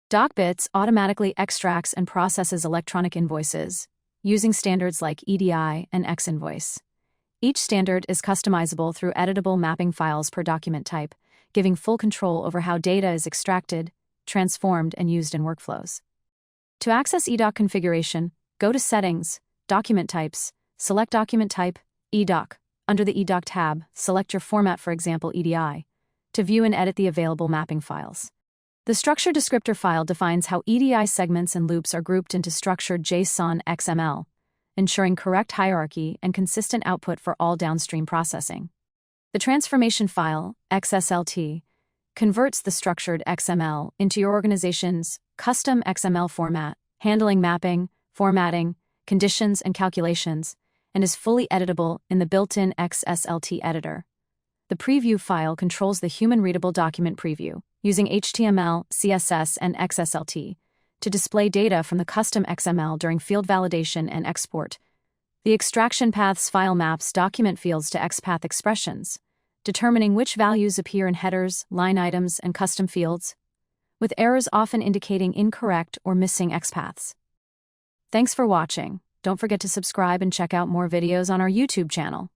DocBits automatically extracts and processes electronic invoices, using standards like EDI and X-Invoice. Each standard is customizable through editable mapping files per document type, giving full control over how data is extracted, transformed, and used in workflows. To access eDoc configuration, go to Settings, Document Types, select Document Type, eDoc. Under the eDoc tab, select your format, for example EDI, to view and edit the available mapping files. The structure descriptor file defines how EDI segments and loops are grouped into structured JSON XML, ensuring correct hierarchy and consistent output for all downstream processing. The transformation file, XSLT, converts the structured XML into your organization's custom XML format, handling mapping, formatting, conditions, and calculations, and is fully editable in the built-in XSLT editor. The preview file controls the human-readable document preview, using HTML, CSS, and XSLT to display data from the custom XML during field validation and export. The extraction paths file maps document fields to XPath expressions, determining which values appear in headers, line items, and custom fields, with errors often indicating incorrect or missing XPaths. Thanks for watching. Don't forget to subscribe and check out more videos on our YouTube channel.